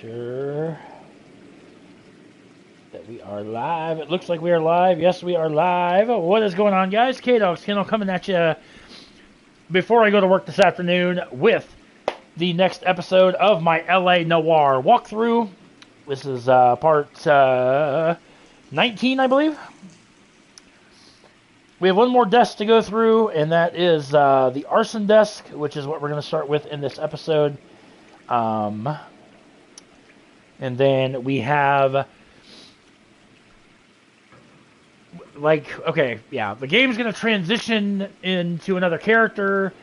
sure that we are live. It looks like we are live. Yes, we are live. What is going on, guys? K-Dog Skinner coming at you before I go to work this afternoon with the next episode of my LA Noire walkthrough. This is part 19, I believe. We have one more desk to go through, and that is the arson desk, which is what we're going to start with in this episode. And then we have, the game's going to transition into another character,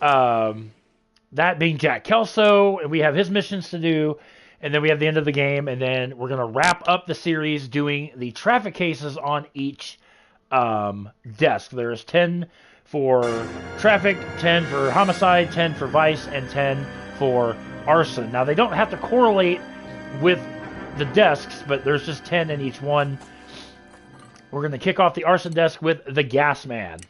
that being Jack Kelso, and we have his missions to do, and then we have the end of the game, and then we're going to wrap up the series doing the traffic cases on each desk. There's 10 for traffic, 10 for homicide, 10 for vice, and 10 for arson. Now, they don't have to correlate with the desks, but there's just 10 in each one. We're going to kick off the arson desk with the gas man.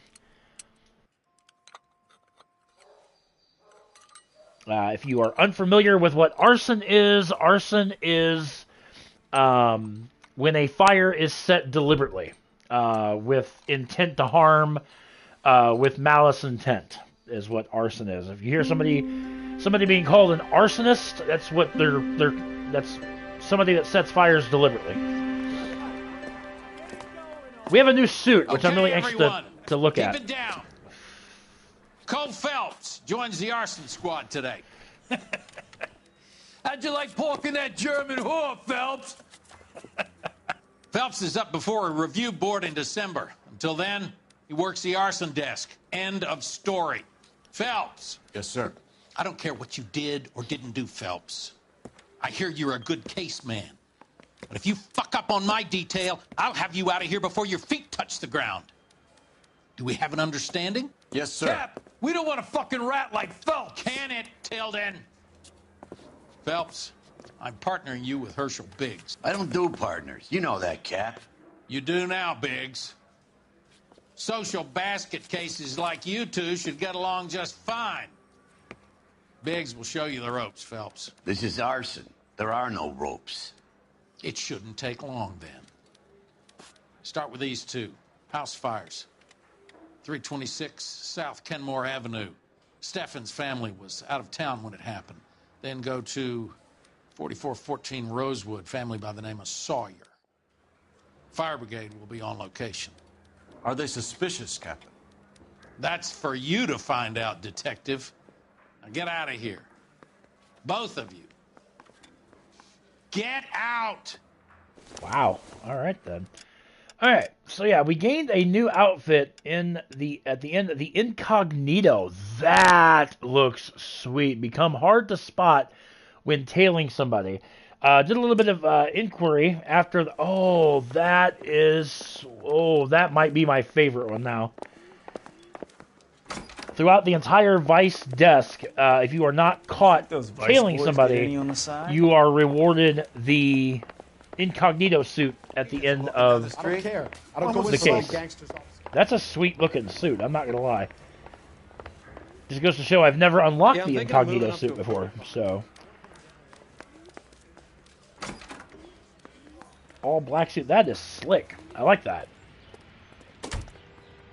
If you are unfamiliar with what arson is when a fire is set deliberately, with intent to harm, with malice intent, is what arson is. If you hear somebody being called an arsonist, that's what that's somebody that sets fires deliberately. We have a new suit, which I'm really anxious to look at. Keep it down. Cole Phelps joins the arson squad today. How'd you like porking that German whore, Phelps? Phelps is up before a review board in December. Until then, he works the arson desk. End of story. Phelps. Yes, sir. I don't care what you did or didn't do, Phelps. I hear you're a good case man. But if you fuck up on my detail, I'll have you out of here before your feet touch the ground. Do we have an understanding? Yes, sir. Cap, we don't want a fucking rat like Phelps. Can it, Tilden? Phelps, I'm partnering you with Herschel Biggs. I don't do partners. You know that, Cap. You do now, Biggs. Social basket cases like you two should get along just fine. Biggs will show you the ropes, Phelps. This is arson. There are no ropes. It shouldn't take long, then. Start with these two. House fires. 326 South Kenmore Avenue. Steffen's family was out of town when it happened. Then go to 4414 Rosewood, family by the name of Sawyer. Fire brigade will be on location. Are they suspicious, Captain? That's for you to find out, Detective. Now get out of here. Both of you. Get out! Wow. All right, then. All right. So, yeah, we gained a new outfit at the end of the incognito. That looks sweet. Become hard to spot when tailing somebody. Did a little bit of inquiry after that might be my favorite one now. Throughout the entire Vice desk, if you are not caught tailing somebody, you are rewarded the incognito suit at the end of I don't care. I don't go the with case. gangsters. That's a sweet looking suit, I'm not going to lie. Just goes to show I've never unlocked the incognito suit before, so. All black suit, that is slick. I like that.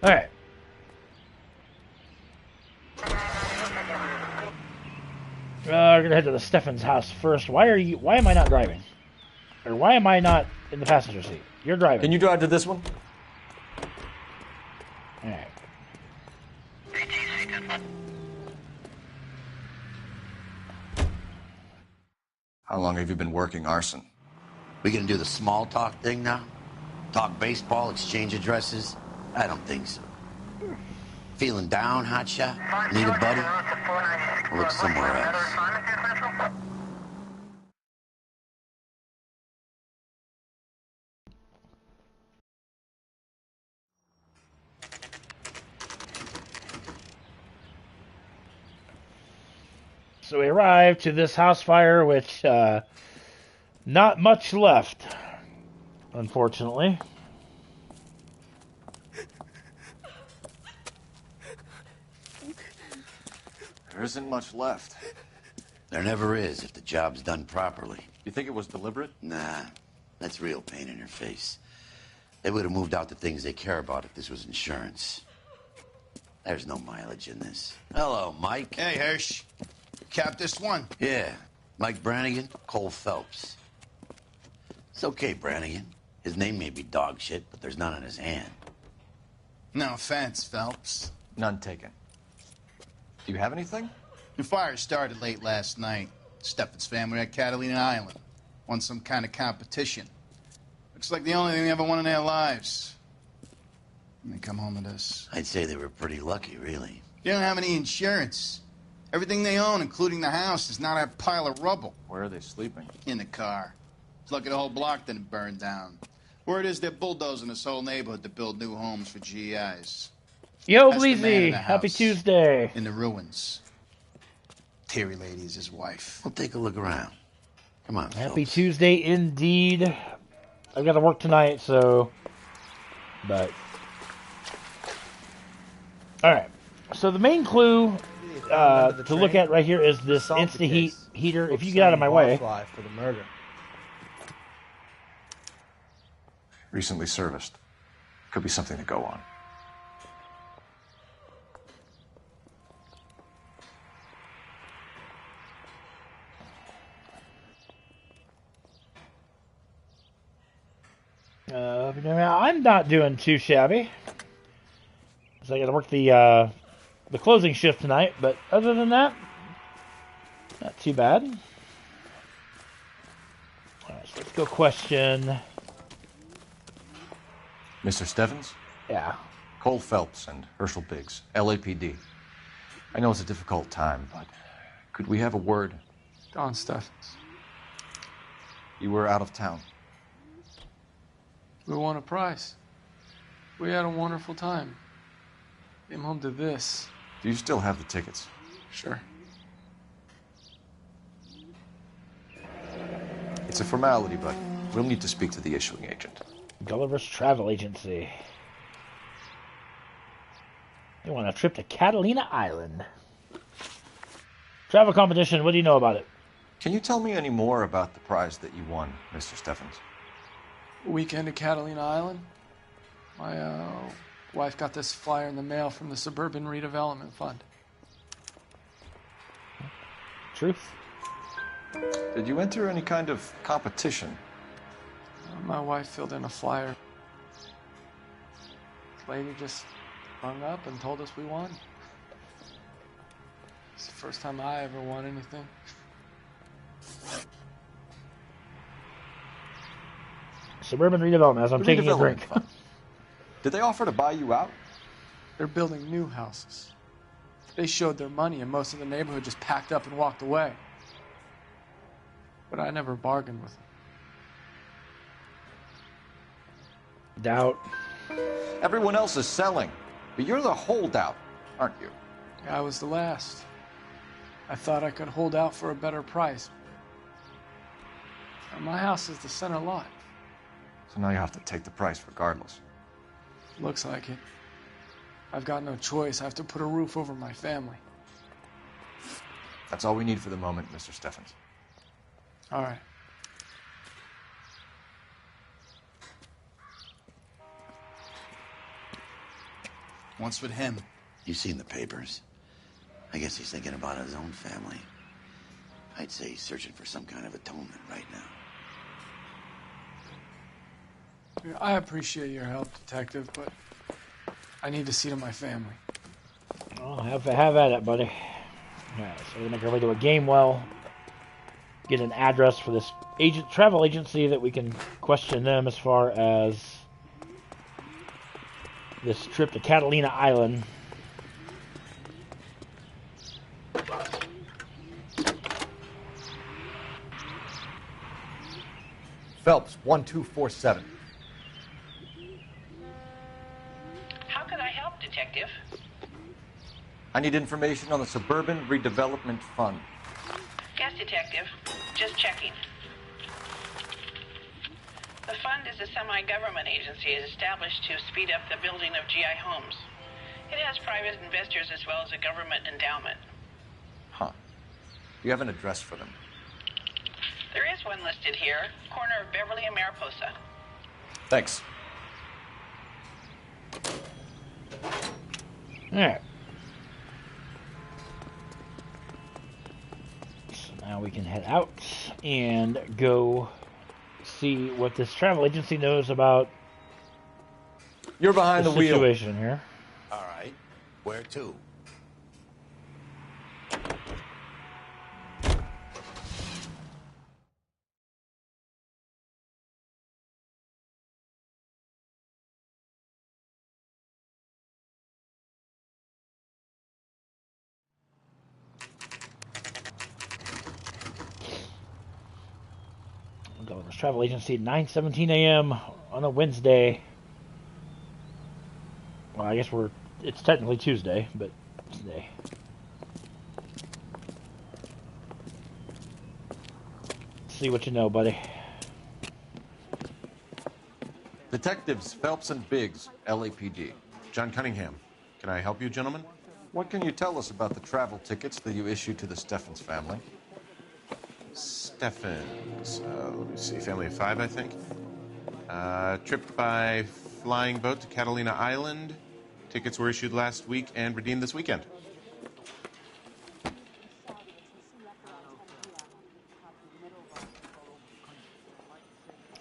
Alright. We're gonna head to the Steffens house first. Why am I not driving? Or why am I not in the passenger seat? You're driving. Can you drive to this one? Alright. How long have you been working arson? We gonna do the small talk thing now? Talk baseball, exchange addresses? I don't think so. Feeling down, hotshot? Need a buddy? Or look somewhere else. So we arrived to this house fire, which, not much left, unfortunately. There isn't much left. There never is if the job's done properly. You think it was deliberate? Nah, that's real pain in her face. They would have moved out the things they care about if this was insurance. There's no mileage in this. Hello, Mike. Hey, Hirsch. You capped this one? Yeah, Mike Brannigan, Cole Phelps. It's okay, Brannigan. His name may be dog shit, but there's none on his hand. No offense, Phelps. None taken. Do you have anything? The fire started late last night. Steffen's family at Catalina Island. Won some kind of competition. Looks like the only thing they ever won in their lives. And they come home to this. I'd say they were pretty lucky, really. They don't have any insurance. Everything they own, including the house, is not a pile of rubble. Where are they sleeping? In the car. It's lucky the whole block didn't burn down. Word is they're bulldozing this whole neighborhood to build new homes for GIs. Yo, That's the man in Bleezy, the happy house. Tuesday. In the ruins. Terry Lady is his wife. We'll take a look around. Come on, Happy Phelps. Tuesday indeed. I've got to work tonight, so... But... Alright. So the main clue to look at right here is this Insta-Heat heater. If you get out of my way... For the murder. Recently serviced. Could be something to go on. I'm not doing too shabby. So I got to work the closing shift tonight, but other than that, not too bad. All right, so let's go question. Mr. Stevens? Yeah. Cole Phelps and Herschel Biggs, LAPD. I know it's a difficult time, but could we have a word? Don Steffens. You were out of town. We won a prize. We had a wonderful time. Came home to this. Do you still have the tickets? Sure. It's a formality, but we'll need to speak to the issuing agent. Gulliver's Travel Agency. They want a trip to Catalina Island. Travel competition, what do you know about it? Can you tell me any more about the prize that you won, Mr. Steffens? Weekend at Catalina Island. My wife got this flyer in the mail from the Suburban Redevelopment Fund. Truth? Did you enter any kind of competition? My wife filled in a flyer. This lady just hung up and told us we won. It's the first time I ever won anything. Suburban Redevelopment, as I'm The taking a redevelopment drink. fund. Did they offer to buy you out? They're building new houses. They showed their money and most of the neighborhood just packed up and walked away. But I never bargained with them. Doubt. Everyone else is selling, but you're the holdout, aren't you? I was the last. I thought I could hold out for a better price. And my house is the center lot. So now you have to take the price regardless. Looks like it. I've got no choice. I have to put a roof over my family. That's all we need for the moment, Mr. Steffens. All right. What's with him? You've seen the papers. I guess he's thinking about his own family. I'd say he's searching for some kind of atonement right now. I appreciate your help, Detective, but I need to see to my family. Oh, have at it, buddy. Alright, so we're going to make our way to a game well. Get an address for this travel agency that we can question them as far as this trip to Catalina Island. Phelps, 1247. How can I help, Detective? I need information on the Suburban Redevelopment Fund. Yes, Detective. Just checking. The fund is a semi-government agency established to speed up the building of GI homes. It has private investors as well as a government endowment. Huh. You have an address for them? There is one listed here, corner of Beverly and Mariposa. Thanks. Alright. So now we can head out and go see what this travel agency knows about You're behind the the wheel. situation here. All right. Where to? We'll go to this travel agency at 9:17 a.m. on a Wednesday. Well, I guess it's technically Tuesday, but today. See what you know, buddy. Detectives Phelps and Biggs, LAPD. John Cunningham. Can I help you, gentlemen? What can you tell us about the travel tickets that you issued to the Steffens family? Steffens. Let me see. Family of 5, I think. Trip by flying boat to Catalina Island. Tickets were issued last week and redeemed this weekend.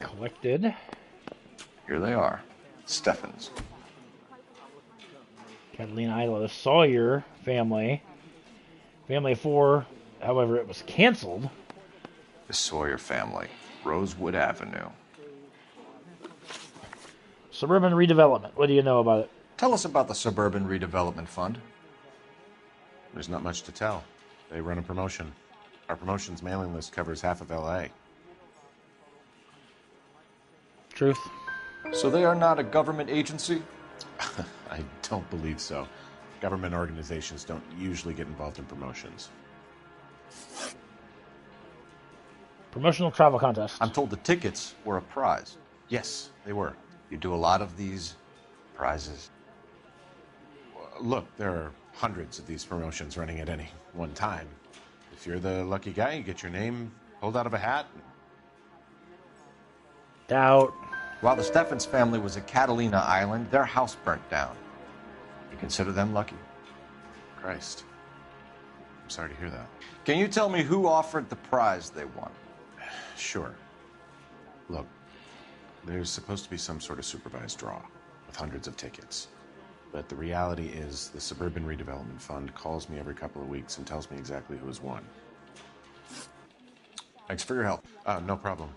Collected. Here they are. Steffens. Catalina Island, the Sawyer family. Family of 4, however, it was canceled. The Sawyer family. Rosewood Avenue. Suburban redevelopment. What do you know about it? Tell us about the Suburban Redevelopment Fund. There's not much to tell. They run a promotion. Our promotion's mailing list covers half of LA. Truth. So they are not a government agency? I don't believe so. Government organizations don't usually get involved in promotions. Promotional travel contest. I'm told the tickets were a prize. Yes, they were. You do a lot of these prizes. Look, there are hundreds of these promotions running at any one time. If you're the lucky guy, you get your name pulled out of a hat. Doubt. While the Steffens family was at Catalina Island, their house burnt down. You consider them lucky? Christ. I'm sorry to hear that. Can you tell me who offered the prize they won? Sure. Look, there's supposed to be some sort of supervised draw with hundreds of tickets. But the reality is the Suburban Redevelopment Fund calls me every couple of weeks and tells me exactly who has won. Thanks for your help. No problem.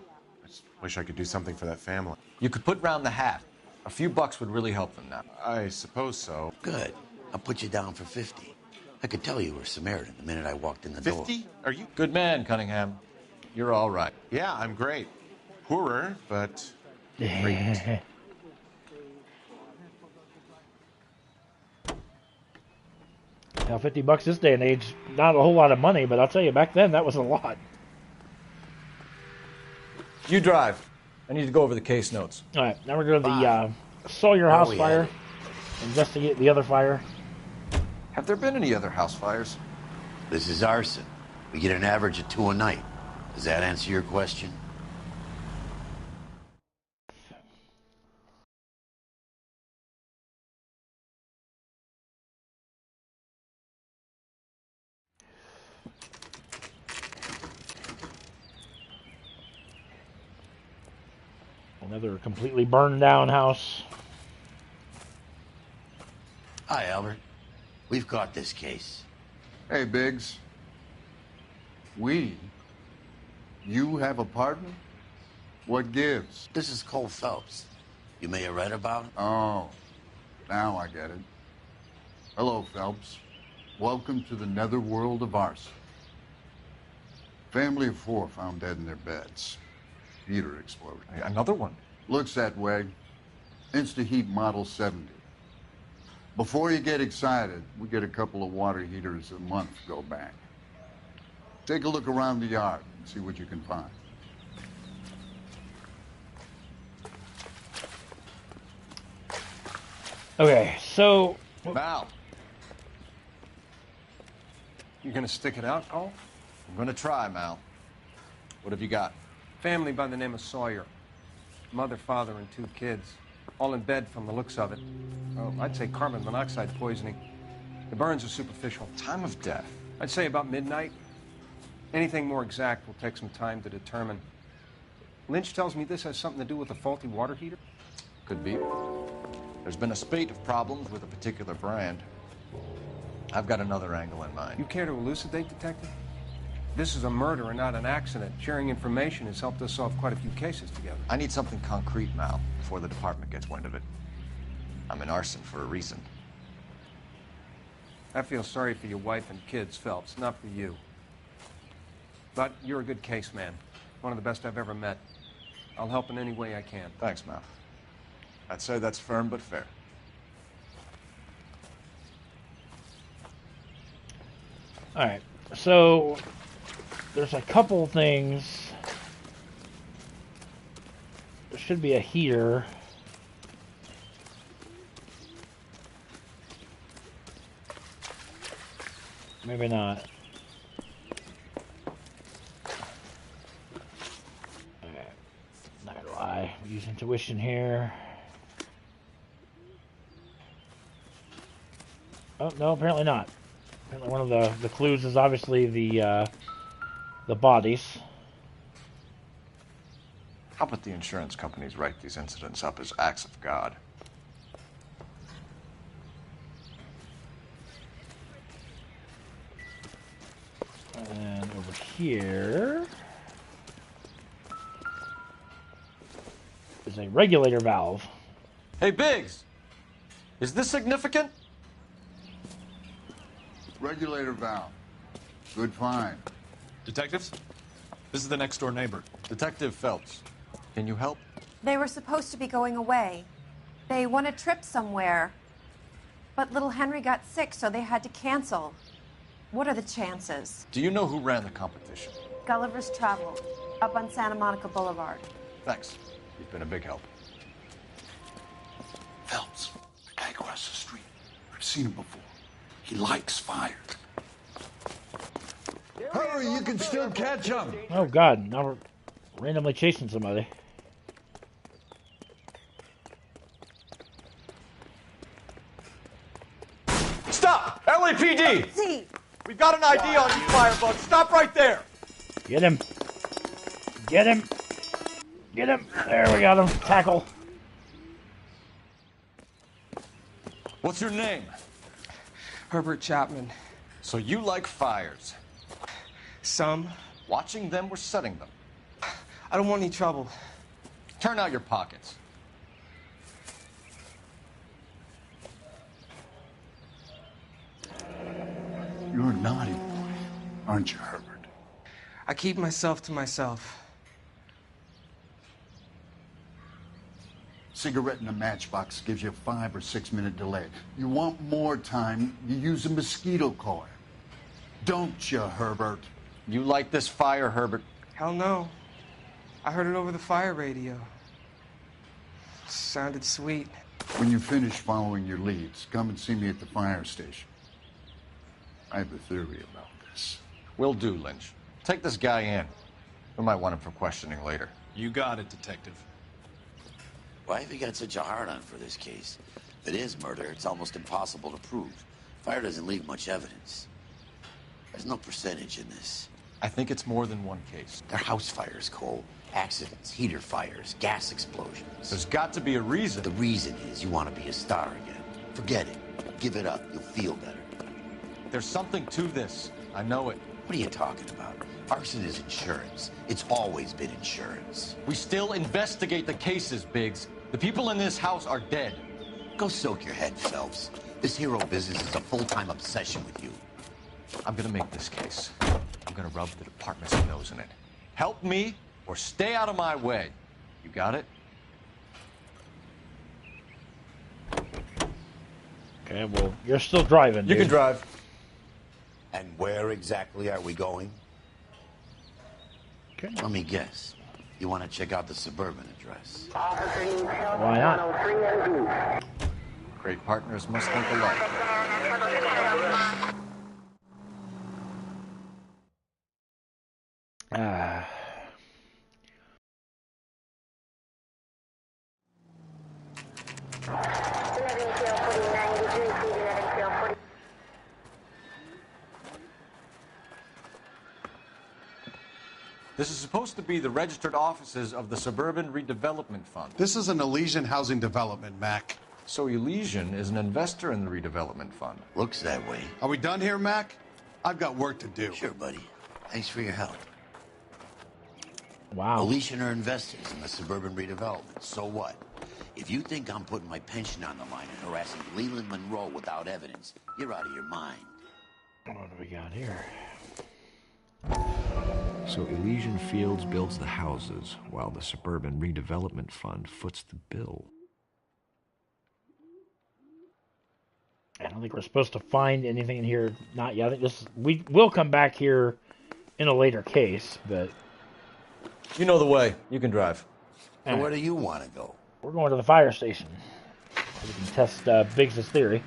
I just wish I could do something for that family. You could put round the hat. A few bucks would really help them now. I suppose so. Good. I'll put you down for 50. I could tell you were Samaritan the minute I walked in the door. 50? Are you? Good man, Cunningham. You're all right. Yeah, I'm great. Poorer, but great. Now, $50 this day and age, not a whole lot of money, but I'll tell you, back then, that was a lot. You drive. I need to go over the case notes. All right, now we're going to the Sawyer house we fire. at? Investigate the other fire. Have there been any other house fires? This is arson. We get an average of 2 a night. Does that answer your question? Another completely burned down house. Hi, Albert. We've got this case. Hey, Biggs. You have a partner? What gives? This is Cole Phelps. You may have read about him. Oh, now I get it. Hello, Phelps. Welcome to the netherworld of arson. Family of 4 found dead in their beds. Heater explosion. Another one. Looks that way. Insta-heat Model 70. Before you get excited, we get a couple of water heaters a month go back. Take a look around the yard and see what you can find. Okay, so... Val. You gonna stick it out, Cole? I'm gonna try, Mal. What have you got? Family by the name of Sawyer. Mother, father, and 2 kids. All in bed from the looks of it. Well, I'd say carbon monoxide poisoning. The burns are superficial. Time of death? I'd say about midnight. Anything more exact will take some time to determine. Lynch tells me this has something to do with a faulty water heater. Could be. There's been a spate of problems with a particular brand. I've got another angle in mind. You care to elucidate, Detective? This is a murder and not an accident. Sharing information has helped us solve quite a few cases together. I need something concrete, Mal, before the department gets wind of it. I'm in arson for a reason. I feel sorry for your wife and kids, Phelps, not for you. But you're a good case man. One of the best I've ever met. I'll help in any way I can. Thanks, Mal. I'd say that's firm but fair. All right, so there's a couple things. There should be a heater. Maybe not. Okay. Not gonna lie, we use intuition here. Oh no, apparently not. Apparently one of the clues is obviously the bodies. How about the insurance companies write these incidents up as acts of God? And over here is a regulator valve. Hey, Biggs! Is this significant? Regulator valve. Good find. Detectives? This is the next door neighbor. Detective Phelps. Can you help? They were supposed to be going away. They won a trip somewhere. But little Henry got sick, so they had to cancel. What are the chances? Do you know who ran the competition? Gulliver's Travel, up on Santa Monica Boulevard. Thanks. You've been a big help. Phelps, the guy across the street. I've seen him before. He likes fire. Hurry, you can still catch him. Oh God, now we're randomly chasing somebody. Stop! LAPD! See! We've got an ID on you, Firebug. Stop right there! Get him. Get him. Get him. There, we got him. Tackle. What's your name? Herbert Chapman. So you like fires? Some. Watching them or setting them? I don't want any trouble. Turn out your pockets. You're a naughty boy, aren't you, Herbert? I keep myself to myself. Cigarette in a matchbox gives you a 5 or 6 minute delay. You want more time, you use a mosquito coil. Don't you, Herbert? You like this fire, Herbert? Hell no. I heard it over the fire radio. Sounded sweet. When you finish following your leads, come and see me at the fire station. I have a theory about this. Will do, Lynch. Take this guy in. We might want him for questioning later. You got it, Detective. Why have you got such a hard-on for this case? If it is murder, it's almost impossible to prove. Fire doesn't leave much evidence. There's no percentage in this. I think it's more than one case. They're house fires, Cole. Accidents, heater fires, gas explosions. There's got to be a reason. The reason is you want to be a star again. Forget it. Give it up. You'll feel better. There's something to this. I know it. What are you talking about? Arson is insurance. It's always been insurance. We still investigate the cases, Biggs. The people in this house are dead. Go soak your head, Phelps. This hero business is a full-time obsession with you. I'm gonna make this case. I'm gonna rub the department's nose in it. Help me or stay out of my way. You got it? Okay, well, you're still driving, You dude. can drive. And where exactly are we going? Okay. Let me guess. You want to check out the suburban address? Why not? Great partners must think alike. This is supposed to be the registered offices of the Suburban Redevelopment Fund. This is an Elysian housing development, Mac. So Elysian is an investor in the redevelopment fund. Looks that way. Are we done here, Mac? I've got work to do. Sure, buddy. Thanks for your help. Wow. Elysian are investors in the suburban redevelopment. So what? If you think I'm putting my pension on the line and harassing Leland Monroe without evidence, you're out of your mind. What do we got here? So Elysian Fields builds the houses, while the Suburban Redevelopment Fund foots the bill. I don't think we're supposed to find anything in here. Not yet. I think we will come back here in a later case, but... You know the way. You can drive. So where do you want to go? We're going to the fire station. We can test Biggs' theory.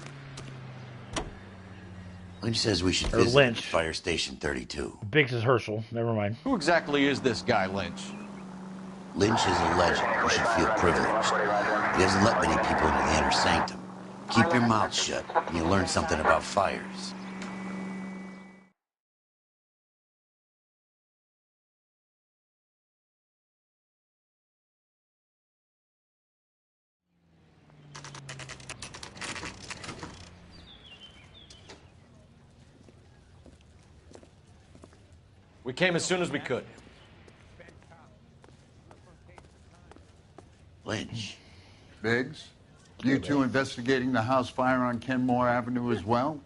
Lynch says we should Or visit Lynch. Fire Station 32. Biggs is Herschel. Never mind. Who exactly is this guy, Lynch? Lynch is a legend. You should feel privileged. He doesn't let many people into the inner sanctum. Keep your mouth shut, and you'll learn something about fires. We came as soon as we could. Lynch. Biggs? You two investigating the house fire on Kenmore Avenue as well?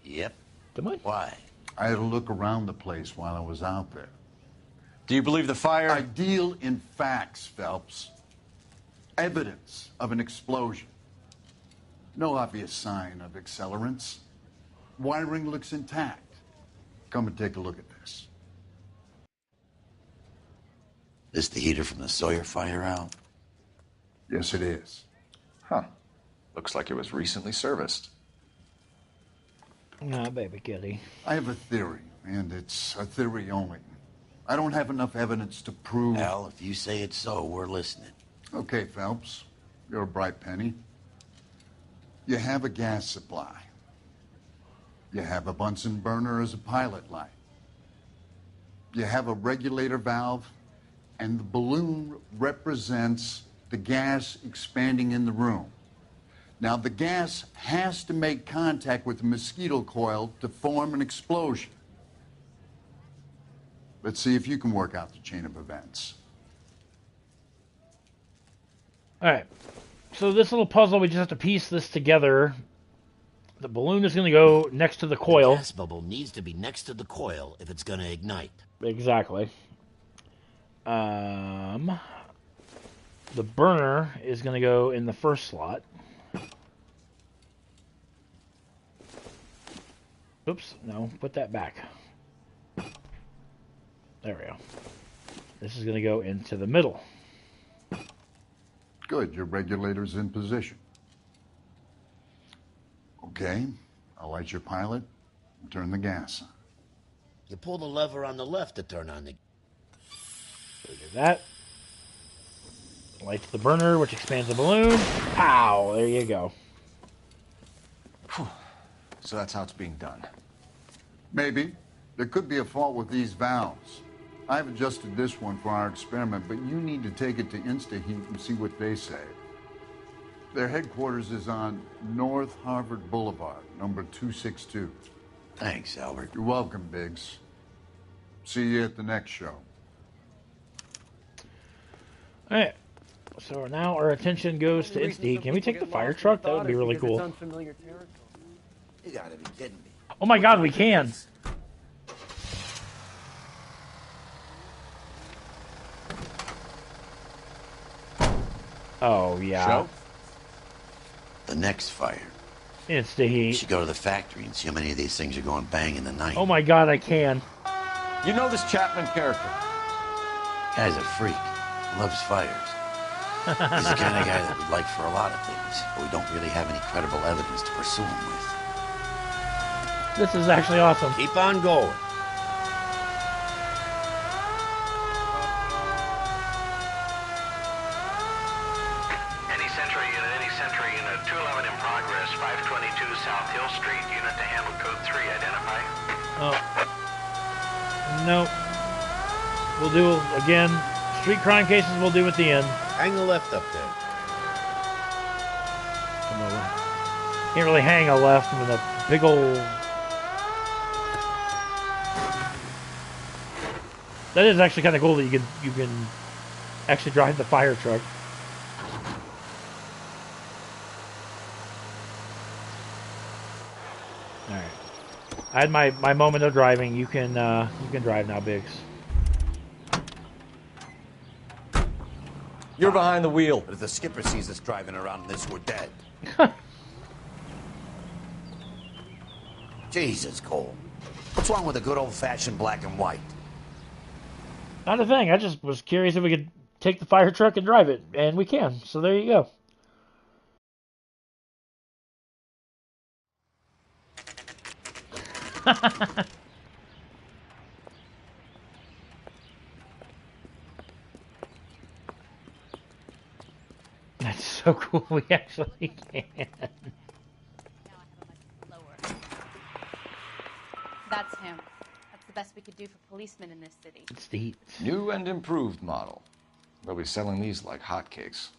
Yep. Why? I had a look around the place while I was out there. Do you believe the fire? I deal in facts, Phelps. Evidence of an explosion. No obvious sign of accelerants. Wiring looks intact. Come and take a look at this. This the heater from the Sawyer fire, Al? Yes, it is. Huh. Looks like it was recently serviced. Ah, baby kitty. I have a theory, and it's a theory only. I don't have enough evidence to prove... Al, if you say it's so, we're listening. Okay, Phelps. You're a bright penny. You have a gas supply. You have a Bunsen burner as a pilot light. You have a regulator valve, and the balloon represents the gas expanding in the room. Now, the gas has to make contact with the mosquito coil to form an explosion. Let's see if you can work out the chain of events. All right. So this little puzzle, we just have to piece this together. The balloon is going to go next to the coil. The gas bubble needs to be next to the coil if it's going to ignite. Exactly. The burner is going to go in the first slot. Oops, no, put that back. There we go. This is going to go into the middle. Good, your regulator's in position. Okay, I'll light your pilot and turn the gas on. You pull the lever on the left to turn on the... So we do that. Lights the burner, which expands the balloon. Pow! There you go. So that's how it's being done. Maybe. There could be a fault with these valves. I've adjusted this one for our experiment, but you need to take it to InstaHeat and see what they say. Their headquarters is on North Harvard Boulevard, number 262. Thanks, Albert. You're welcome, Biggs. See you at the next show. All right. So now our attention goes to InstaHeat. Can we take the fire truck? That would be really cool. You gotta be kidding me. Oh my god, we can! Oh, yeah. Show? The next fire. InstaHeat. You should go to the factory and see how many of these things are going bang in the night. Oh my god, I can. You know this Chapman character? Guy's a freak. Loves fires. He's the kind of guy that we'd like for a lot of things, but we don't really have any credible evidence to pursue him with. This is actually awesome. Keep on going. Any Sentry unit 211 in progress, 522 South Hill Street, unit to handle code 3, identify. Oh. Nope. We'll do, again, street crime cases we'll do at the end. Hang the left up there. Come over. Can't really hang a left with a big old... That is actually kind of cool that you can actually drive the fire truck. All right. I had my moment of driving. You can drive now, Biggs. You're behind the wheel. But if the skipper sees us driving around in this, we're dead. Jesus, Cole. What's wrong with a good old-fashioned black and white? Not a thing. I just was curious if we could take the fire truck and drive it, and we can. So there you go. That's so cool. We actually can. That's him. That's the best we could do for policemen in this city. It's the heat. New and improved model. They'll be selling these like hotcakes.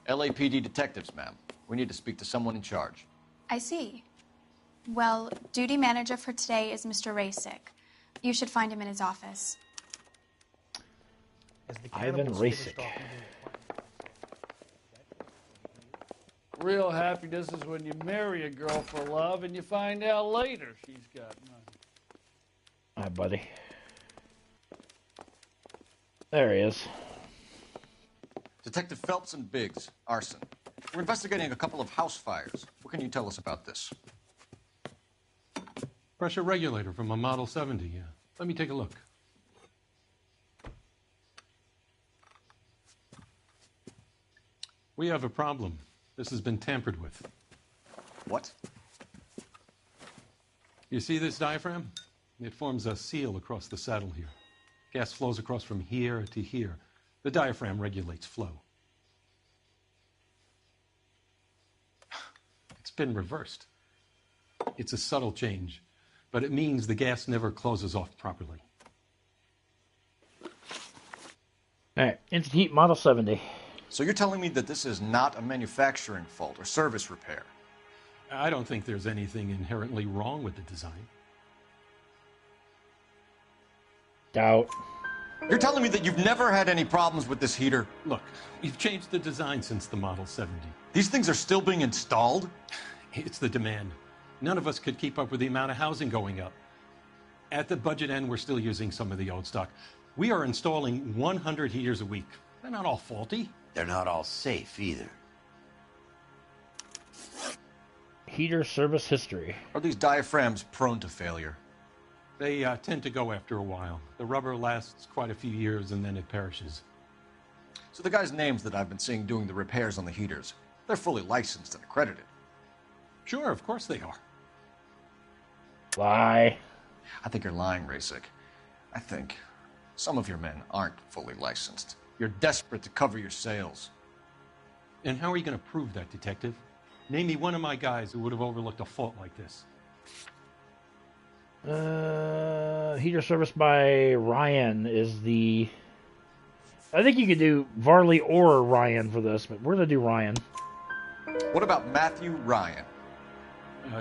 LAPD detectives, ma'am. We need to speak to someone in charge. I see. Well, duty manager for today is Mr. Rasick. You should find him in his office. Ivan Rasick. Real happiness is when you marry a girl for love and you find out later she's got money. Hi, buddy. There he is. Detective Phelps and Biggs, arson. We're investigating a couple of house fires. What can you tell us about this? Pressure regulator from a Model 70, yeah. Let me take a look. We have a problem. This has been tampered with. What? You see this diaphragm? It forms a seal across the saddle here. Gas flows across from here to here. The diaphragm regulates flow. It's been reversed. It's a subtle change, but it means the gas never closes off properly. All right, instant heat Model 70. So you're telling me that this is not a manufacturing fault or service repair? I don't think there's anything inherently wrong with the design. Doubt. You're telling me that you've never had any problems with this heater? Look, we've changed the design since the Model 70. These things are still being installed? It's the demand. None of us could keep up with the amount of housing going up. At the budget end, we're still using some of the old stock. We are installing 100 heaters a week. They're not all faulty. They're not all safe either. Heater service history. Are these diaphragms prone to failure? They tend to go after a while. The rubber lasts quite a few years and then it perishes. So the guys' names that I've been seeing doing the repairs on the heaters, they're fully licensed and accredited. Sure, of course they are. Lie. I think you're lying, Rasick. I think some of your men aren't fully licensed. You're desperate to cover your sales. And how are you going to prove that, Detective? Name me one of my guys who would have overlooked a fault like this. Heater service by Ryan is the... I think you could do Varley or Ryan for this, but we're going to do Ryan. What about Matthew Ryan?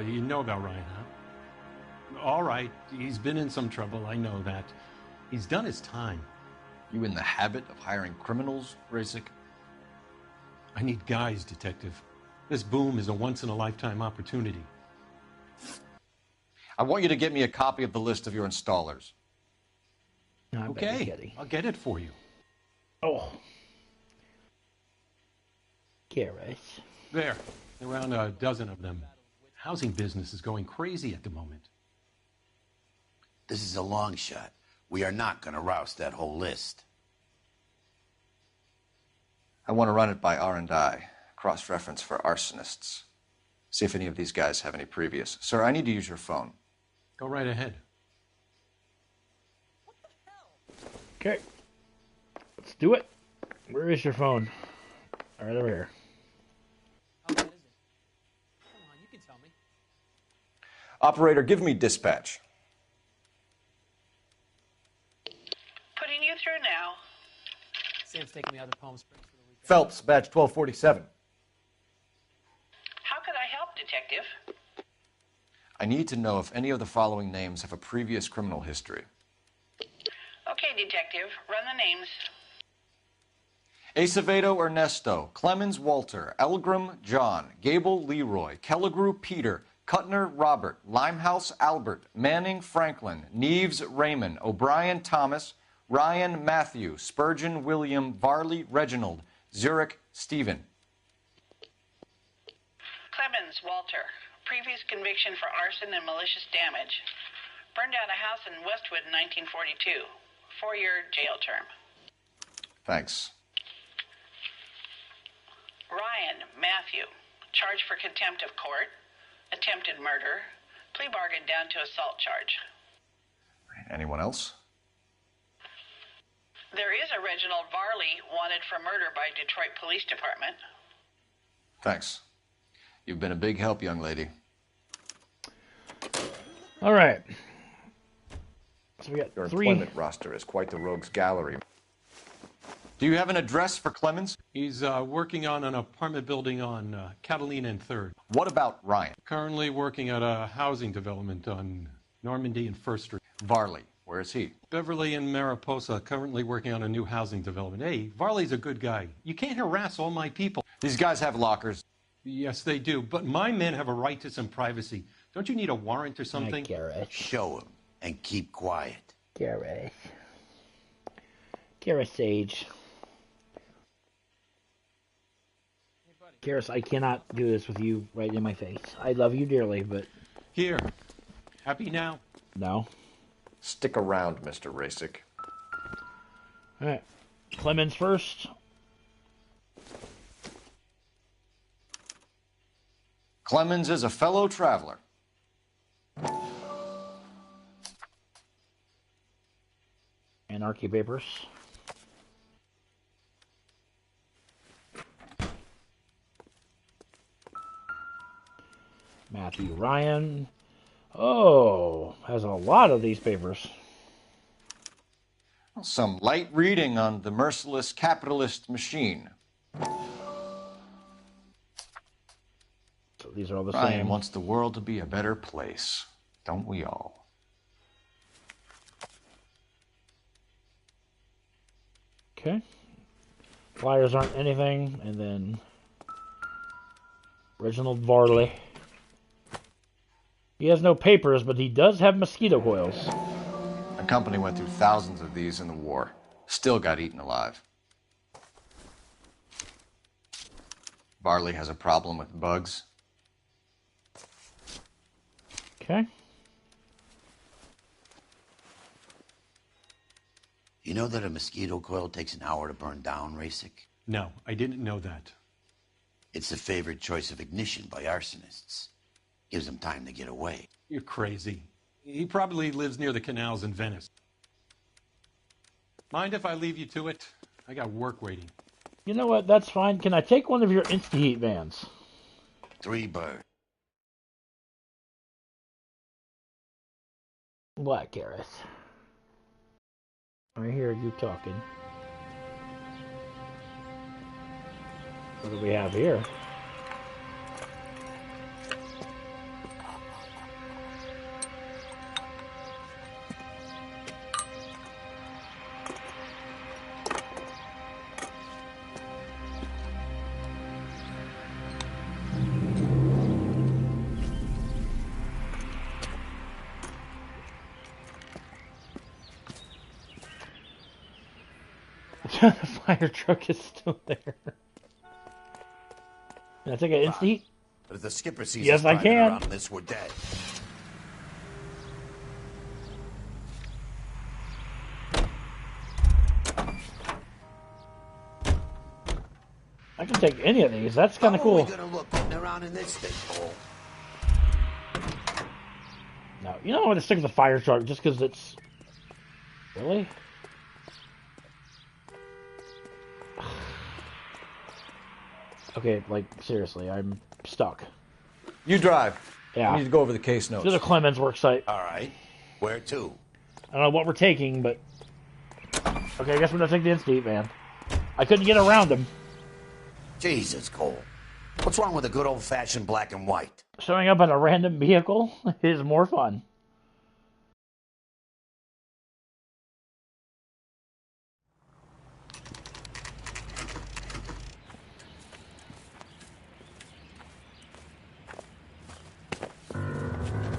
You know about Ryan, huh? All right, he's been in some trouble, I know that. He's done his time. You in the habit of hiring criminals, Rasick? I need guys, Detective. This boom is a once-in-a-lifetime opportunity. I want you to get me a copy of the list of your installers. Okay, I'll get it for you. Oh. Garrett. There, around a dozen of them. Housing business is going crazy at the moment. This is a long shot. We are not going to roust that whole list. I want to run it by R&I, cross-reference for arsonists. See if any of these guys have any previous. Sir, I need to use your phone. Go right ahead. Okay. Let's do it. Where is your phone? All right, over here. How bad is it? Come on, you can tell me. Operator, give me dispatch. Sam's taking me out to Palm Springs for the weekend. Phelps, badge 1247. How could I help, Detective? I need to know if any of the following names have a previous criminal history. Okay, Detective, run the names. Acevedo Ernesto, Clemens Walter, Elgram John, Gable Leroy, Kelligrew Peter, Cutner Robert, Limehouse Albert, Manning Franklin, Neves Raymond, O'Brien Thomas, Ryan Matthew, Spurgeon William, Varley Reginald, Zurich Stephen. Clemens Walter, previous conviction for arson and malicious damage. Burned down a house in Westwood in 1942. 4-year jail term. Thanks. Ryan Matthew, charged for contempt of court, attempted murder, plea bargain down to assault charge. Anyone else? There is a Reginald Varley wanted for murder by Detroit Police Department. Thanks. You've been a big help, young lady. All right. So we got Your 3. employment roster is quite the rogues gallery. Do you have an address for Clemens? He's working on an apartment building on Catalina and 3rd. What about Ryan? Currently working at a housing development on Normandy and 1st Street. Varley, where is he? Beverly and Mariposa, currently working on a new housing development. Hey, Varley's a good guy. You can't harass all my people. These guys have lockers. Yes, they do, but my men have a right to some privacy. Don't you need a warrant or something? Gareth. Show him and keep quiet. Gareth. Gareth Sage. Gareth, I cannot do this with you right in my face. I love you dearly, but... Here. Happy now? No. Stick around, Mr. Rasick. All right. Clemens first. Clemens is a fellow traveler. Anarchy Papers. Matthew Ryan. Oh, has a lot of these papers. Some light reading on the merciless capitalist machine. So these are all the Ryan same. wants the world to be a better place. Don't we all? Okay. Flyers aren't anything. And then Reginald Varley. He has no papers, but he does have mosquito coils. The company went through thousands of these in the war. Still got eaten alive. Varley has a problem with bugs. Okay. You know that a mosquito coil takes an hour to burn down, Rasick? No, I didn't know that. It's a favorite choice of ignition by arsonists. Gives them time to get away. You're crazy. He probably lives near the canals in Venice. Mind if I leave you to it? I got work waiting. You know what? That's fine. Can I take one of your Insta-Heat vans? 3 birds. What, Gareth? I hear you talking. What do we have here? The fire truck is still there. Can I take an Insta-Heat? But if the skipper sees Yes, us I driving can. around this, we're dead. I can take any of these. That's kind of How are cool. we gonna look getting around in this thing, Paul? No, you know I'm going to stick with the fire truck just because it's... Really? Okay, like, seriously, I'm stuck. You drive. Yeah. I need to go over the case notes. To the Clemens work site. All right. Where to? I don't know what we're taking, but... Okay, I guess we're going to take the Insta-Heat van. I couldn't get around him. Jesus, Cole. What's wrong with a good old-fashioned black and white? Showing up in a random vehicle is more fun.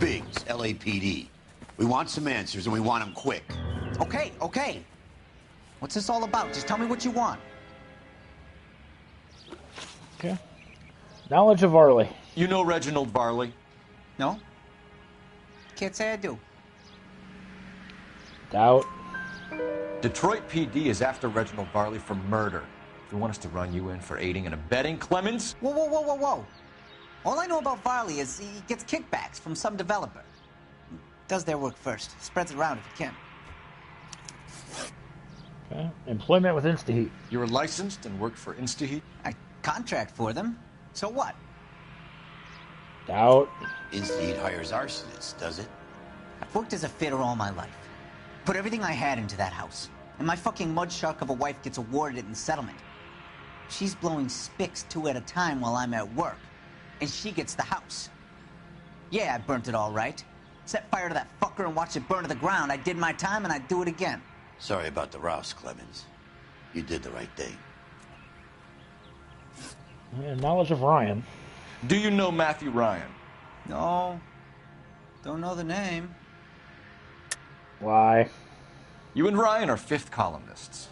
Biggs, LAPD. We want some answers, and we want them quick. Okay, okay. What's this all about? Just tell me what you want. Okay. Knowledge of Varley. You know Reginald Varley? No? Can't say I do. Doubt. Detroit PD is after Reginald Varley for murder. They want us to run you in for aiding and abetting Clemens? Whoa, whoa, whoa, whoa, whoa. All I know about Varley is he gets kickbacks from some developer. Does their work first. Spreads it around if he can. Okay. Employment with InstaHeat. You were licensed and worked for InstaHeat? I contract for them. So what? Doubt. InstaHeat hires arsonists, does it? I've worked as a fitter all my life. Put everything I had into that house. And my fucking mud shark of a wife gets awarded it in settlement. She's blowing spics 2 at a time while I'm at work. And she gets the house. Yeah, I burnt it all right. Set fire to that fucker and watched it burn to the ground. I did my time and I'd do it again. Sorry about the rouse, Clemens. You did the right thing. And knowledge of Ryan. Do you know Matthew Ryan? No. Don't know the name. Why? You and Ryan are fifth columnists.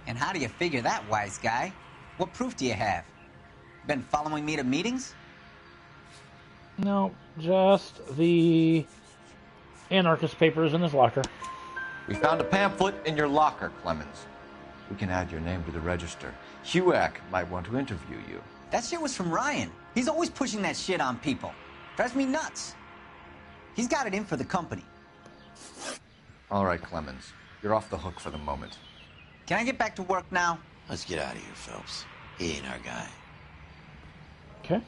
And how do you figure that, wise guy? What proof do you have? Been following me to meetings? No, just the anarchist papers in his locker. We found a pamphlet in your locker, Clemens. We can add your name to the register. HUAC might want to interview you. That shit was from Ryan. He's always pushing that shit on people. Drives me nuts. He's got it in for the company. All right, Clemens. You're off the hook for the moment. Can I get back to work now? Let's get out of here, Phelps. He ain't our guy. Okay.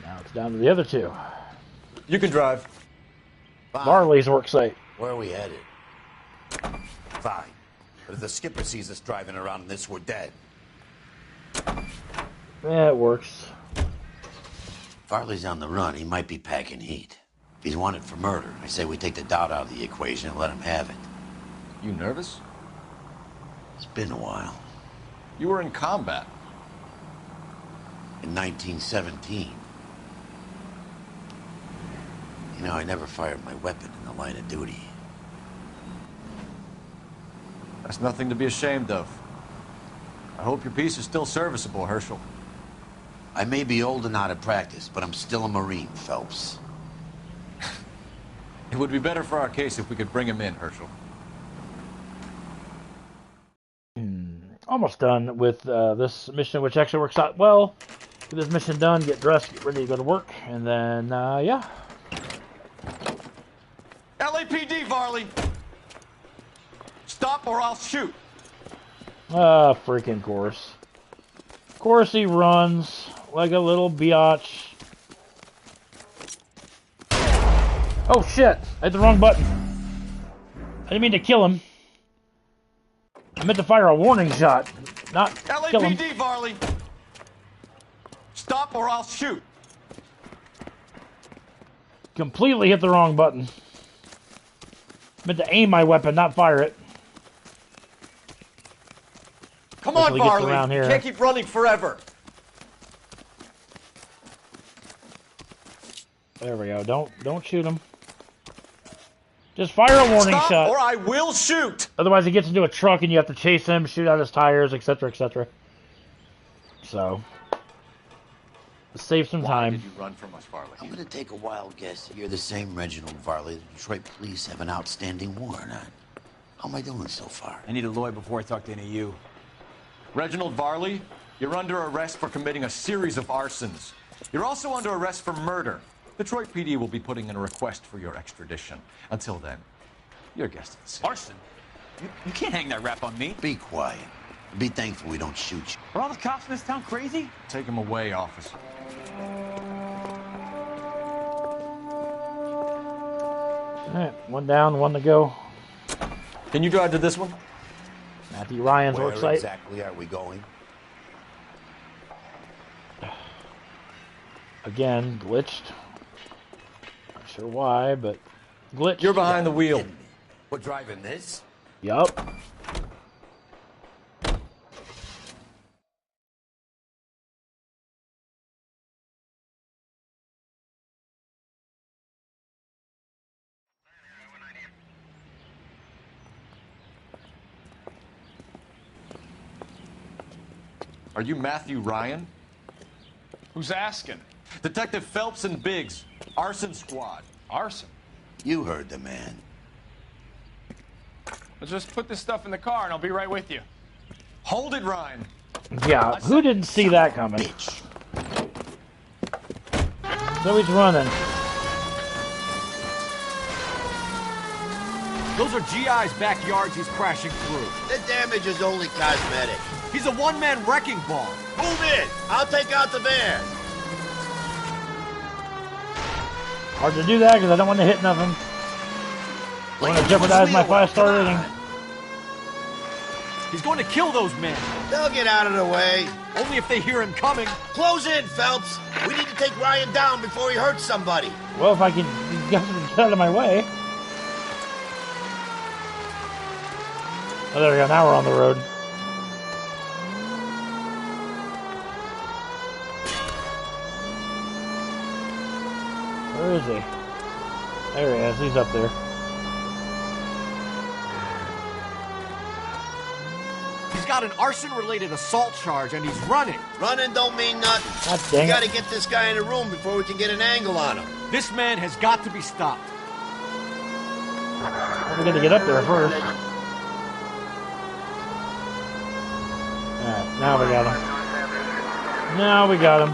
Now it's down to the other two. You can drive. Fine. Varley's work site. Where are we headed? Fine. But if the skipper sees us driving around in this, we're dead. Yeah, it works. Farley's on the run. He might be packing heat. If he's wanted for murder, I say we take the doubt out of the equation and let him have it. You nervous? It's been a while. You were in combat. In 1917. You know, I never fired my weapon in the line of duty. That's nothing to be ashamed of. I hope your piece is still serviceable, Herschel. I may be old and out of practice, but I'm still a Marine, Phelps. It would be better for our case if we could bring him in, Herschel. Almost done with this mission, which actually works out well. Get this mission done, get dressed, get ready to go to work, and then, yeah. LAPD, Varley! Stop or I'll shoot! Freaking course. Of course he runs like a little biatch. Oh shit! I hit the wrong button. I didn't mean to kill him. I meant to fire a warning shot, not kill him. LAPD, Varley! Stop or I'll shoot! Completely hit the wrong button. Meant to aim my weapon, not fire it. Come on, Varley! You Here. can't keep running forever! There we go. Don't shoot him. Just fire a warning Stop shot. or I will shoot! Otherwise he gets into a truck and you have to chase him, shoot out his tires, etc., etc. So, save some time. Why did you run from us, Varley? I'm gonna take a wild guess that you're the same Reginald Varley the Detroit police have an outstanding warrant on. How am I doing so far? I need a lawyer before I talk to any of you. Reginald Varley, you're under arrest for committing a series of arsons. You're also under arrest for murder. Detroit PD will be putting in a request for your extradition. Until then, you're a guest of the city. Arson? You can't hang that rap on me. Be quiet. Be thankful we don't shoot you. Are all the cops in this town crazy? Take him away, officer. Alright, one down, one to go. Can you drive to this one? Matthew Ryan's Where work site. exactly are we going? Again, glitched. Not sure why, but glitched. You're behind the wheel. We're driving this? Yup. Are you Matthew Ryan? Who's asking? Detective Phelps and Biggs, arson squad. Arson? You heard the man. Let's just put this stuff in the car and I'll be right with you. Hold it, Ryan. Yeah, who didn't see that coming? So he's running. Those are GI's backyards he's crashing through. The damage is only cosmetic. He's a one-man wrecking ball. Move in! I'll take out the van. Hard to do that because I don't want to hit nothing. I want to jeopardize my 5-star rating. He's going to kill those men. They'll get out of the way. Only if they hear him coming. Close in, Phelps. We need to take Ryan down before he hurts somebody. Well, if I can get out of my way. Oh, there we go. Now we're on the road. Where is he? There he is. He's up there. He's got an arson-related assault charge, and he's running. Running don't mean nothing. God dang We it. gotta get this guy in a room before we can get an angle on him. This man has got to be stopped. We're going to get up there first. Alright, now we got him. Now we got him.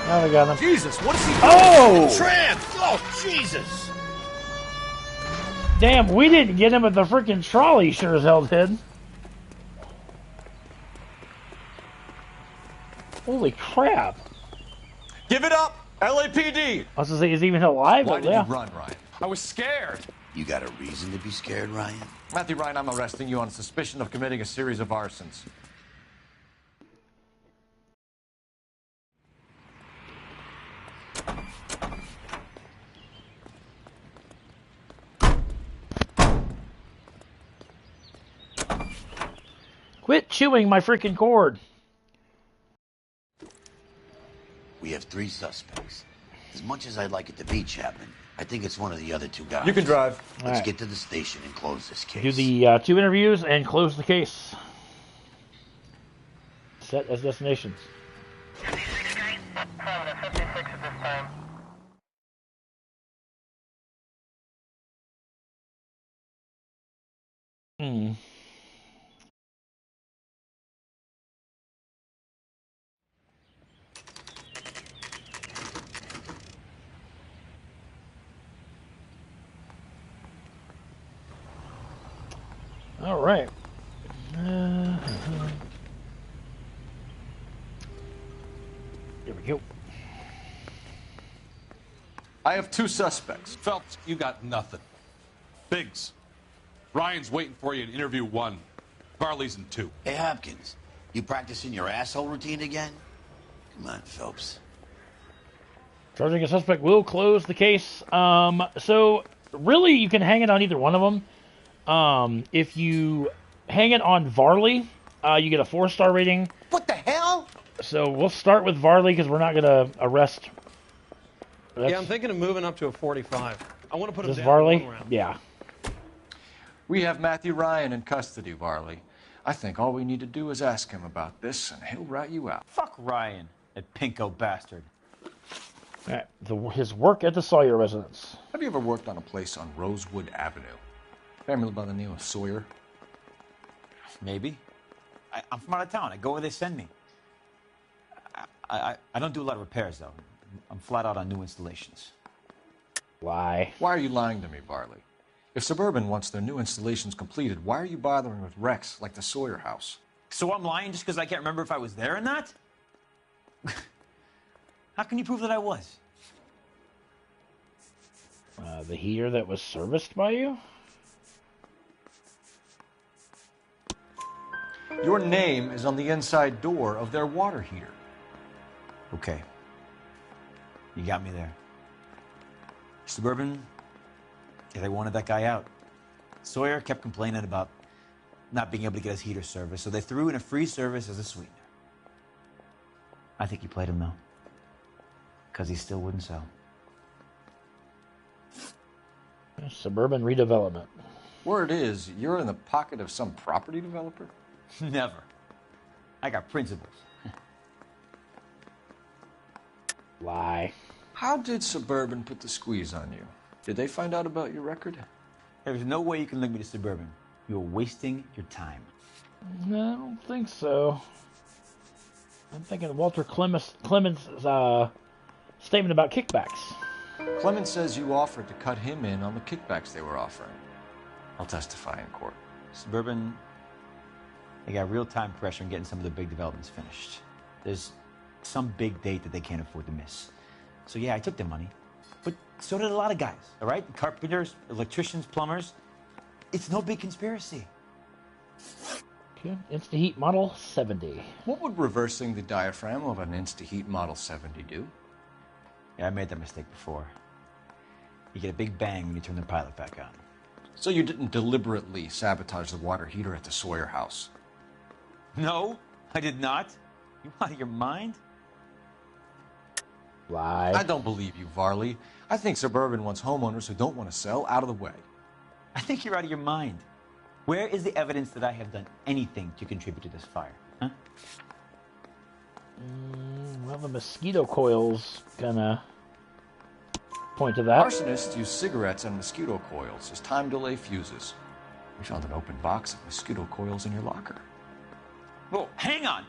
Now we got him. Jesus, what is he doing? Oh! Tramp! Oh, Jesus! Damn, we didn't get him, but the freaking trolley sure as hell did. Holy crap. Give it up, LAPD. I was going to say, is he even alive? Why did Yeah. you run, Ryan? I was scared. You got a reason to be scared, Ryan? Matthew Ryan, I'm arresting you on suspicion of committing a series of arsons. Quit chewing my freaking cord. We have 3 suspects. As much as I'd like it to be Chapman, I think it's one of the other 2 guys. You can drive. Let's All right. get to the station and close this case. Do the 2 interviews and close the case. Set as destinations. Hmm. All right. Here we go. I have 2 suspects. Phelps, you got nothing. Biggs, Ryan's waiting for you in interview 1. Varley's in 2. Hey, Hopkins, you practicing your asshole routine again? Come on, Phelps. Charging a suspect will close the case. So really, you can hang it on either one of them. If you hang it on Varley, you get a 4-star rating. What the hell? So we'll start with Varley because we're not going to arrest. Yeah, I'm thinking of moving up to a 45. I want to put him Just down Varley? one round. Yeah. We have Matthew Ryan in custody, Varley. I think all we need to do is ask him about this, and he'll rat you out. Fuck Ryan, that pinko bastard. All right. His work at the Sawyer residence. Have you ever worked on a place on Rosewood Avenue? Family by the name of Sawyer? Maybe. I'm from out of town. I go where they send me. I don't do a lot of repairs, though. I'm flat out on new installations. Lie. Why are you lying to me, Varley? If Suburban wants their new installations completed, why are you bothering with wrecks like the Sawyer house? So I'm lying just because I can't remember if I was there or not? How can you prove that I was? The heater that was serviced by you? Your name is on the inside door of their water heater. Okay. You got me there. Suburban, yeah, they wanted that guy out. Sawyer kept complaining about not being able to get his heater service, so they threw in a free service as a sweetener. I think he played him, though, because he still wouldn't sell. Suburban redevelopment. Word is, you're in the pocket of some property developer? Never. I got principles. Lie. How did Suburban put the squeeze on you? Did they find out about your record? There's no way you can link me to Suburban. You're wasting your time. No, I don't think so. I'm thinking Walter Clemens' statement about kickbacks. Clemens says you offered to cut him in on the kickbacks they were offering. I'll testify in court. Suburban, they got real-time pressure on getting some of the big developments finished. There's some big date that they can't afford to miss. So yeah, I took their money. But so did a lot of guys, all right? Carpenters, electricians, plumbers. It's no big conspiracy. Okay. InstaHeat Model 70. What would reversing the diaphragm of an InstaHeat Model 70 do? Yeah, I made that mistake before. You get a big bang when you turn the pilot back on. So you didn't deliberately sabotage the water heater at the Sawyer house? No, I did not. You out of your mind? Lie. I don't believe you, Varley. I think Suburban wants homeowners who don't want to sell out of the way. I think you're out of your mind. Where is the evidence that I have done anything to contribute to this fire? Huh? Well, the mosquito coil's gonna point to that. Arsonists use cigarettes and mosquito coils as time delay fuses. We found an open box of mosquito coils in your locker. Whoa, hang on.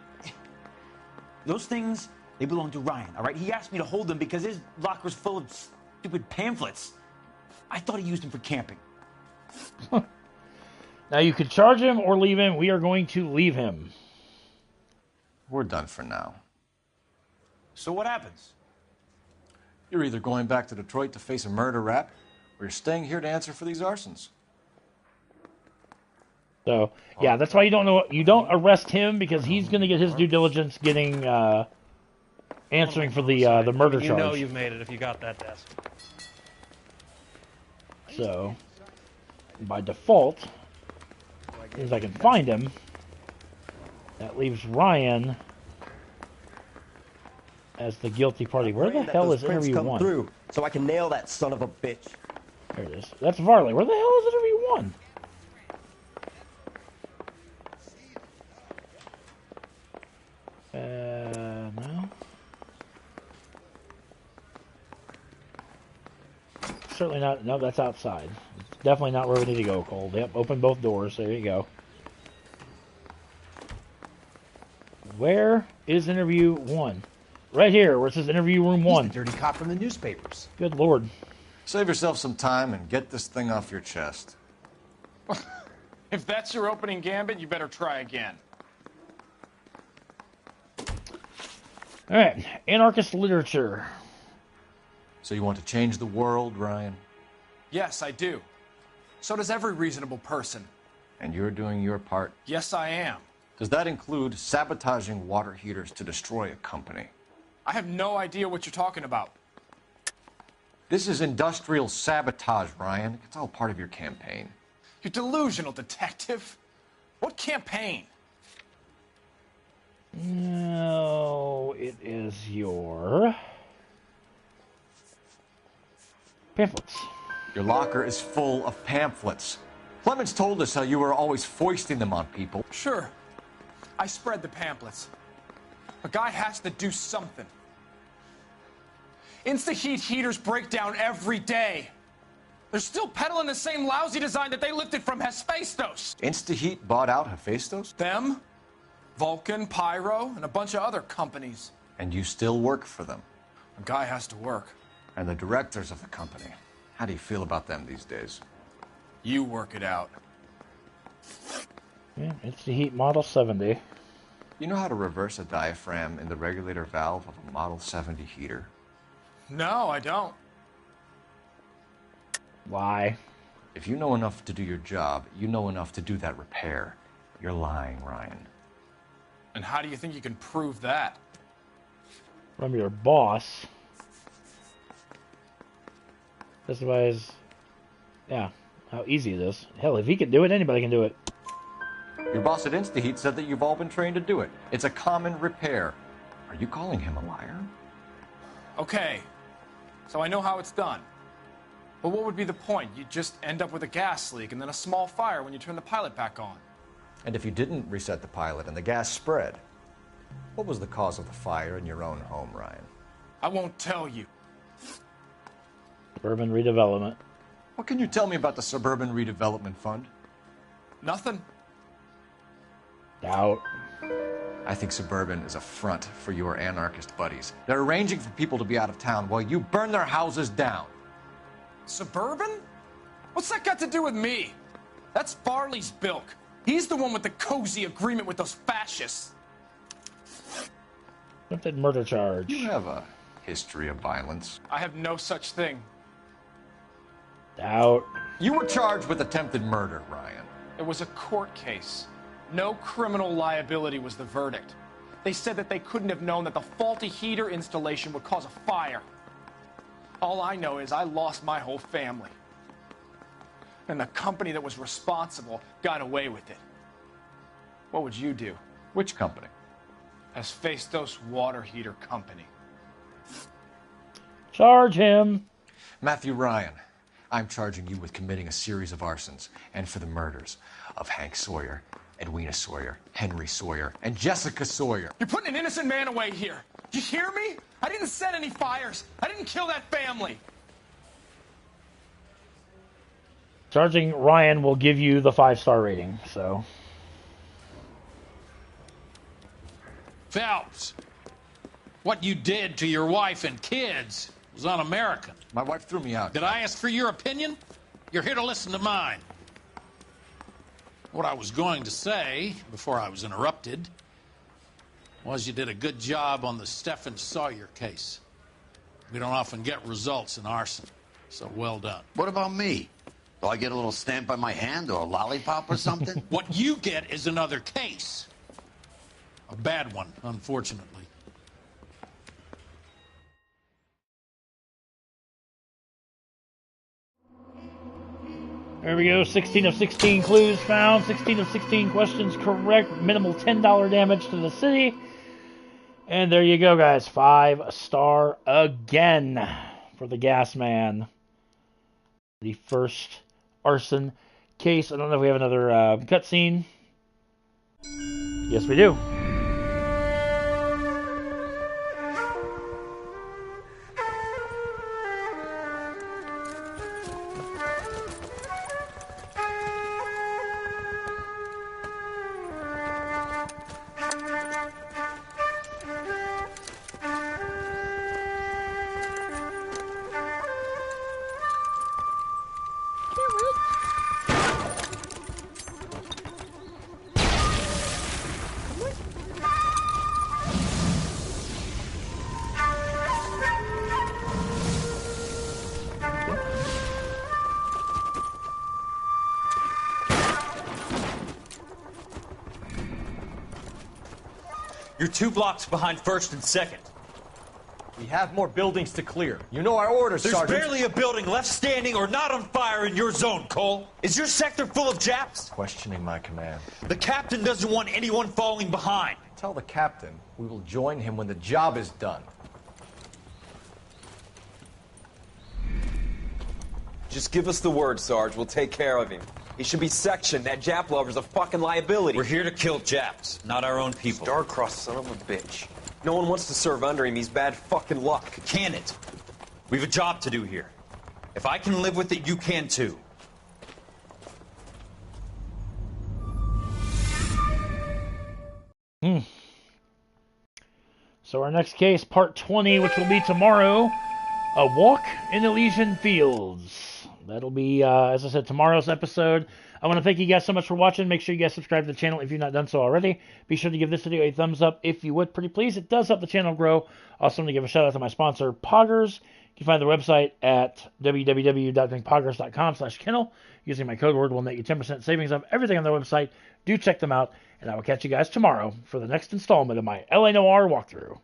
Those things, they belong to Ryan, all right? He asked me to hold them because his locker's full of stupid pamphlets. I thought he used them for camping. Now you could charge him or leave him. We are going to leave him. We're done for now. So what happens? You're either going back to Detroit to face a murder rap, or you're staying here to answer for these arsons. So, yeah, that's why you don't arrest him, because he's going to get his due diligence getting, answering for the murder charge. You know you've made it if you got that desk. So, by default, as I can find him, that leaves Ryan as the guilty party. Where the hell is interview one? Through, so I can nail that son of a bitch. There it is. That's Varley. Where the hell is interview one? No. Certainly not. No, that's outside. It's definitely not where we need to go, Cole. Yep, open both doors. There you go. Where is interview one? Right here, where it says interview room one. He's the dirty cop from the newspapers. Good Lord. Save yourself some time and get this thing off your chest. If that's your opening gambit, you better try again. All right, anarchist literature. So you want to change the world, Ryan? Yes, I do. So does every reasonable person. And you're doing your part? Yes, I am. Does that include sabotaging water heaters to destroy a company? I have no idea what you're talking about. This is industrial sabotage, Ryan. It's all part of your campaign. You're delusional, detective. What campaign? No, it is your pamphlets. Your locker is full of pamphlets. Clemens told us how you were always foisting them on people. Sure. I spread the pamphlets. A guy has to do something. InstaHeat heaters break down every day. They're still peddling the same lousy design that they lifted from Hephaestus. InstaHeat bought out Hephaestus? Them, Vulcan, Pyro, and a bunch of other companies. And you still work for them? A guy has to work. And the directors of the company, how do you feel about them these days? You work it out. Yeah, InstaHeat Model 70. You know how to reverse a diaphragm in the regulator valve of a Model 70 heater? No, I don't. Why? If you know enough to do your job, you know enough to do that repair. You're lying, Ryan. And how do you think you can prove that? From your boss. Specifies, yeah, how easy it is. Hell, if he can do it, anybody can do it. Your boss at InstaHeat said that you've all been trained to do it. It's a common repair. Are you calling him a liar? Okay, so I know how it's done. But what would be the point? You just end up with a gas leak and then a small fire when you turn the pilot back on. And if you didn't reset the pilot and the gas spread, what was the cause of the fire in your own home, Ryan? I won't tell you. Suburban redevelopment. What can you tell me about the Suburban Redevelopment Fund? Nothing. Doubt. I think Suburban is a front for your anarchist buddies. They're arranging for people to be out of town while you burn their houses down. Suburban? What's that got to do with me? That's Farley's bilk. He's the one with the cozy agreement with those fascists. Attempted murder charge. You have a history of violence. I have no such thing. Doubt. You were charged with attempted murder, Ryan. It was a court case. No criminal liability was the verdict. They said that they couldn't have known that the faulty heater installation would cause a fire. All I know is I lost my whole family. And the company that was responsible got away with it. What would you do? Which company? Hephaestus Water Heater Company. Charge him. Matthew Ryan, I'm charging you with committing a series of arsons and for the murders of Hank Sawyer, Edwina Sawyer, Henry Sawyer, and Jessica Sawyer. You're putting an innocent man away here. Do you hear me? I didn't set any fires. I didn't kill that family. Charging Ryan will give you the 5-star rating, so. Phelps, what you did to your wife and kids was un-American. My wife threw me out. Did I ask for your opinion? You're here to listen to mine. What I was going to say, before I was interrupted, was you did a good job on the Stephen Sawyer case. We don't often get results in arson, so well done. What about me? Do I get a little stamp by my hand or a lollipop or something? What you get is another case. A bad one, unfortunately. There we go. 16 of 16 clues found. 16 of 16 questions correct. Minimal $10 damage to the city. And there you go, guys. 5-star again for the Gas Man. The first arson case. I don't know if we have another cutscene. Yes, we do. You're 2 blocks behind 1st and 2nd. We have more buildings to clear. You know our orders, There's Sergeant. barely a building left standing or not on fire in your zone, Cole. Is your sector full of Japs? Questioning my command. The captain doesn't want anyone falling behind. Tell the captain we will join him when the job is done. Just give us the word, Sarge. We'll take care of him. He should be sectioned. That Jap lover's a fucking liability. We're here to kill Japs, not our own people. Star-crossed son of a bitch. No one wants to serve under him. He's bad fucking luck. Can it? We have a job to do here. If I can live with it, you can too. So our next case, part 20, which will be tomorrow. A Walk in Elysian Fields. that'll be, as I said, tomorrow's episode. I want to thank you guys so much for watching. Make sure you guys subscribe to the channel if you've not done so already. Be sure to give this video a thumbs up if you would, pretty please. It does help the channel grow. Also, want to give a shout out to my sponsor, Poggers. You can find the website at www.drinkpoggers.com/Kennel. Using my code word will net you 10% savings on everything on their website. Do check them out, and I will catch you guys tomorrow for the next installment of my LA Noire walkthrough.